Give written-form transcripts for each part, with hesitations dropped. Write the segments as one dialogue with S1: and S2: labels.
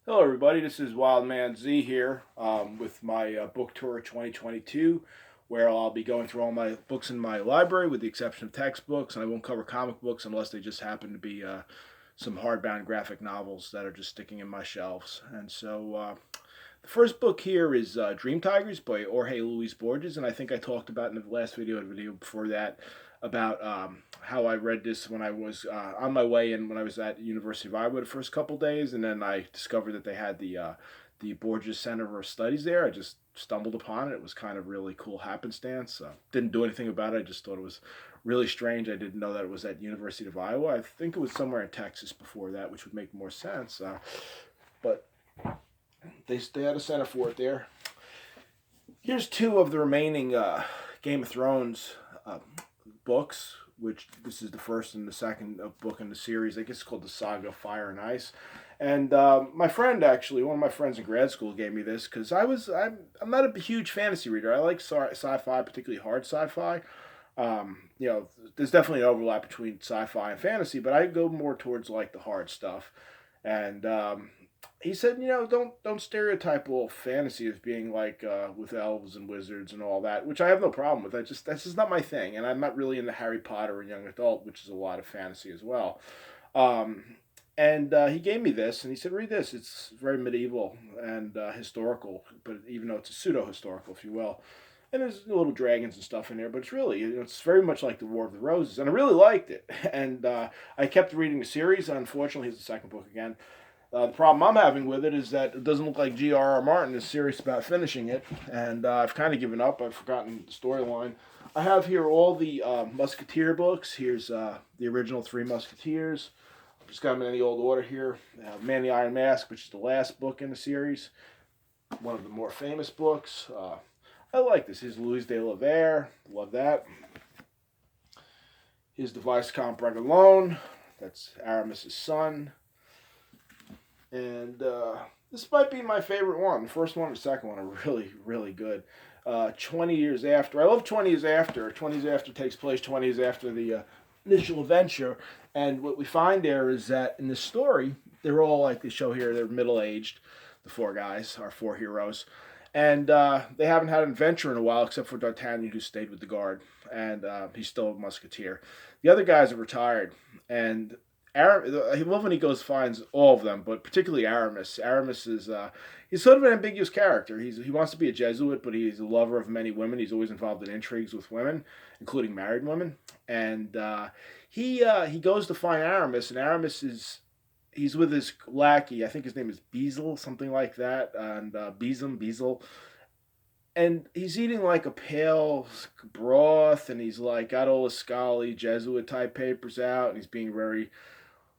S1: Hello, everybody. This is Wild Man Z here with my book tour 2022, where I'll be going through all my books in my library with the exception of textbooks, and I won't cover comic books unless they just happen to be some hardbound graphic novels that are just sticking in my shelves. And so the first book here is Dream Tigers by Jorge Luis Borges, and I think I talked about in the last video and video before that about how I read this when I was on my way in when I was at University of Iowa the first couple days, and then I discovered that they had the Borges Center for Studies there. I just stumbled upon it. It was kind of really cool happenstance. Didn't do anything about it. I just thought it was really strange. I didn't know that it was at University of Iowa. I think it was somewhere in Texas before that, which would make more sense. But they had a center for it there. Here's two of the remaining Game of Thrones books, which this is the first and the second book in the series. I guess it's called the Saga of Fire and Ice. And my friend, actually, one of my friends in grad school gave me this because I'm not a huge fantasy reader. I like sci-fi, particularly hard sci-fi. There's definitely an overlap between sci-fi and fantasy, but I go more towards like the hard stuff. And he said, don't stereotype all fantasy as being like with elves and wizards and all that, which I have no problem with. That's just not my thing, and I'm not really into Harry Potter and young adult, which is a lot of fantasy as well. And he gave me this, and he said, read this. It's very medieval and historical, but even though it's a pseudo-historical, if you will. And there's little dragons and stuff in there, but it's really, it's very much like the War of the Roses, and I really liked it. And I kept reading the series. Unfortunately, here's the second book again. The problem I'm having with it is that it doesn't look like G.R.R. Martin is serious about finishing it, and I've kind of given up. I've forgotten the storyline. I have here all the Musketeer books. Here's the original Three Musketeers. I've just got them in any old order here. Man the Iron Mask, which is the last book in the series, one of the more famous books. I like this. Here's Louis de la Valère. Love that. Here's the Viscount Bragelonne. That's Aramis's son. And this might be my favorite one. The first one and the second one are really, really good. 20 years after. I love 20 years after. 20 years after takes place 20 years after the initial adventure. And what we find there is that in this story, they're all like they show here, they're middle-aged. The four guys, our four heroes. And they haven't had an adventure in a while except for D'Artagnan, who stayed with the guard. And he's still a musketeer. The other guys are retired. And I love when he goes finds all of them, but particularly Aramis. Aramis is he's sort of an ambiguous character. He wants to be a Jesuit, but he's a lover of many women. He's always involved in intrigues with women, including married women. And he goes to find Aramis, and Aramis he's with his lackey. I think his name is Bezel, something like that, and Bezel. And he's eating like a pale broth, and he's like got all his scholarly Jesuit type papers out, and he's being very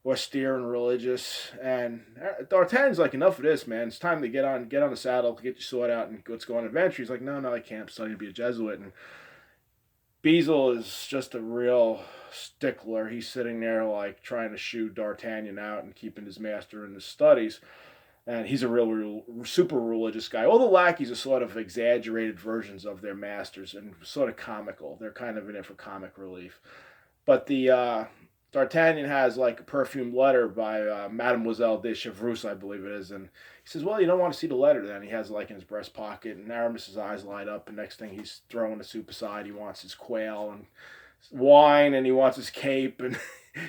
S1: austere and religious. And D'Artagnan's like, enough of this, man. It's time to get on the saddle, get your sword out, and let's go on an adventure. He's like, no, I can't. I'm studying to be a Jesuit. And Bezel is just a real stickler. He's sitting there like trying to shoo D'Artagnan out and keeping his master in his studies. And he's a real super religious guy. All the lackeys are sort of exaggerated versions of their masters and sort of comical. They're kind of in it for comic relief. But the D'Artagnan has like a perfumed letter by Mademoiselle de Chevreuse, I believe it is, and he says, "Well, you don't want to see the letter." Then he has it like in his breast pocket, and Aramis's eyes light up. And next thing, he's throwing the soup aside. He wants his quail and wine, and he wants his cape, and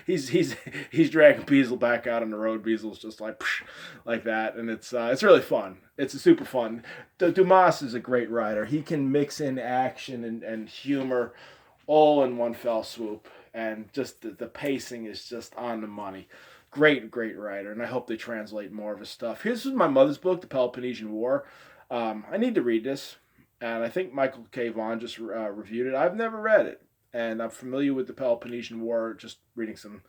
S1: he's dragging Bezel back out on the road. Bezel's just like that, and it's really fun. It's super fun. Dumas is a great writer. He can mix in action and humor all in one fell swoop, and just the pacing is just on the money. Great writer, and I hope they translate more of his stuff. Here's my mother's book, The Peloponnesian War. I need to read this, and I think Michael K. Vaughan just reviewed it. I've never read it, and I'm familiar with the Peloponnesian War, just reading some,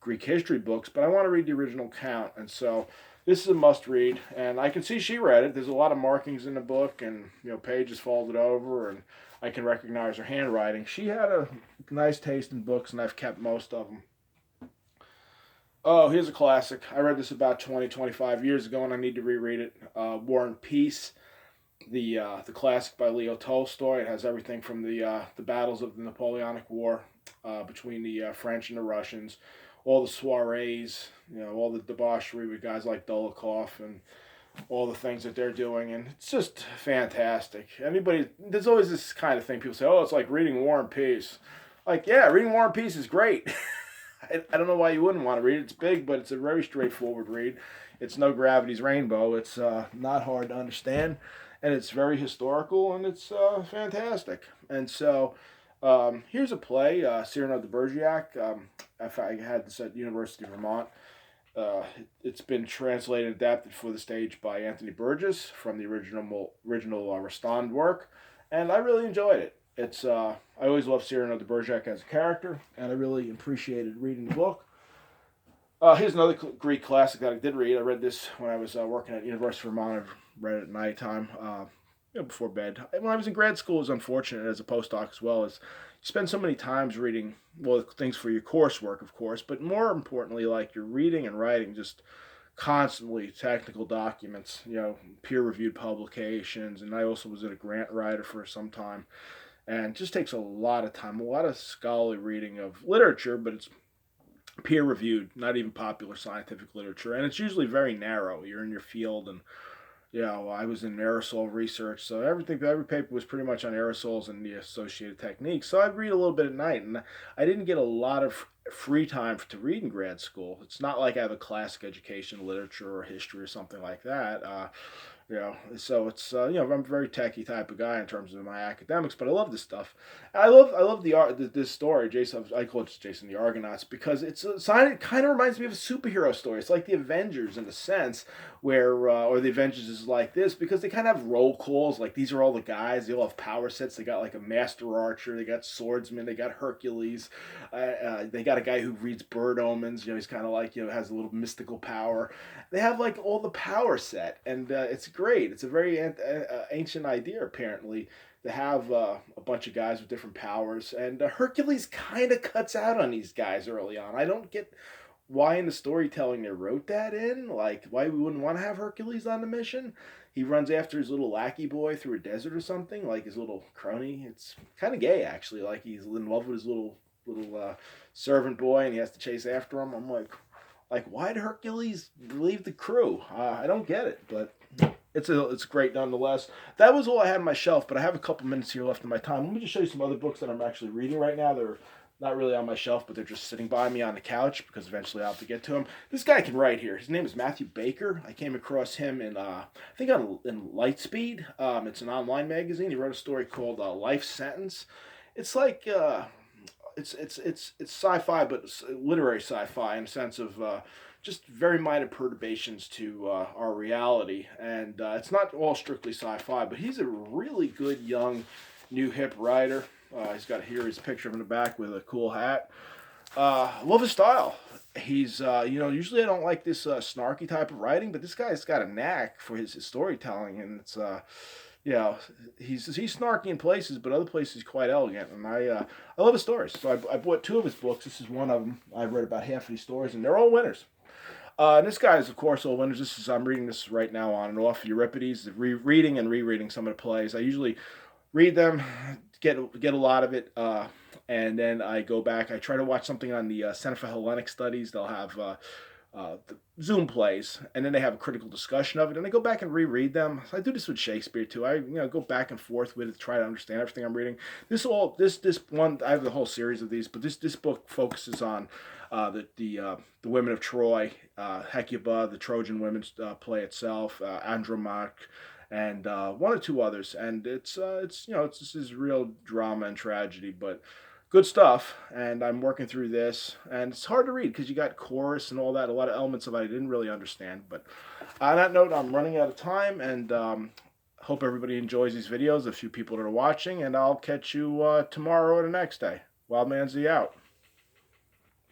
S1: Greek history books, but I want to read the original account, and so this is a must-read, and I can see she read it. There's a lot of markings in the book, and, pages folded over, and I can recognize her handwriting. She had a nice taste in books, and I've kept most of them. Oh, here's a classic. I read this about 20, 25 years ago, and I need to reread it. War and Peace, the classic by Leo Tolstoy. It has everything from the battles of the Napoleonic War between the French and the Russians, all the soirees, all the debauchery with guys like Dolokhov and all the things that they're doing, and it's just fantastic. There's always this kind of thing. People say, "Oh, it's like reading War and Peace." Like, yeah, reading War and Peace is great. I don't know why you wouldn't want to read it. It's big, but it's a very straightforward read. It's no Gravity's Rainbow. It's not hard to understand, and it's very historical, and it's fantastic. And so, here's a play, Cyrano de Bergerac. I had this at University of Vermont. It's been translated and adapted for the stage by Anthony Burgess from the original Rostand work, and I really enjoyed it. I always loved Cyrano de Bergerac as a character, and I really appreciated reading the book. Here's another Greek classic that I did read. I read this when I was working at University of Vermont. I read it at nighttime, before bed. When I was in grad school, it was unfortunate as a postdoc as well, as you spend so many times reading, well, things for your coursework, of course, but more importantly, like you're reading and writing just constantly technical documents, peer-reviewed publications, and I also was a grant writer for some time, and it just takes a lot of time, a lot of scholarly reading of literature, but it's peer-reviewed, not even popular scientific literature, and it's usually very narrow. You're in your field, and I was in aerosol research, so every paper was pretty much on aerosols and the associated techniques. So I'd read a little bit at night, and I didn't get a lot of free time to read in grad school. It's not like I have a classic education, literature or history or something like that. So it's I'm a very techie type of guy in terms of my academics, but I love this stuff. And I love this story, Jason. I call it Jason the Argonauts, because it kind of reminds me of a superhero story. It's like the Avengers in a sense, where or the Avengers is like this because they kind of have roll calls. Like, these are all the guys. They all have power sets. They got like a master archer. They got swordsman. They got Hercules. They got a guy who reads bird omens. He's kind of like has a little mystical power. They have like all the power set, and it's great. It's a very ancient idea, apparently, to have a bunch of guys with different powers. And Hercules kind of cuts out on these guys early on. I don't get why in the storytelling they wrote that in. Like, why we wouldn't want to have Hercules on the mission. He runs after his little lackey boy through a desert or something, like his little crony. It's kind of gay, actually. Like, he's in love with his little servant boy, and he has to chase after him. I'm like, why did Hercules leave the crew? I don't get it, but it's great nonetheless. That was all I had on my shelf, but I have a couple minutes here left in my time. Let me just show you some other books that I'm actually reading right now. They're not really on my shelf, but they're just sitting by me on the couch because eventually I'll have to get to them. This guy can write here. His name is Matthew Baker. I came across him in Lightspeed. It's an online magazine. He wrote a story called Life Sentence. It's like it's sci-fi, but it's literary sci-fi in a sense of just very minor perturbations to our reality. And it's not all strictly sci-fi, but he's a really good young, new hip writer. He's got his picture of him in the back with a cool hat. Love his style. He's usually I don't like this snarky type of writing, but this guy's got a knack for his storytelling, and it's he's snarky in places, but other places he's quite elegant, and I love his stories. So I bought 2 of his books. This is one of them. I've read about half of these stories, and they're all winners. And this guy is, of course, all winners. I'm reading this right now on and off. Euripides, reading and rereading some of the plays. I usually read them, get a lot of it, and then I go back. I try to watch something on the Center for Hellenic Studies. They'll have the Zoom plays, and then they have a critical discussion of it, and I go back and reread them. I do this with Shakespeare too. I go back and forth with it to try to understand everything I'm reading. This one, I have the whole series of these, but this book focuses on the women of Troy, Hecuba, the Trojan women's play itself, Andromache, and 1 or 2 others, and it's this is real drama and tragedy, but good stuff. And I'm working through this, and it's hard to read because you got chorus and all that, a lot of elements of it I didn't really understand. But on that note, I'm running out of time, and hope everybody enjoys these videos, a few people that are watching, and I'll catch you tomorrow or the next day. Wild Man Z out.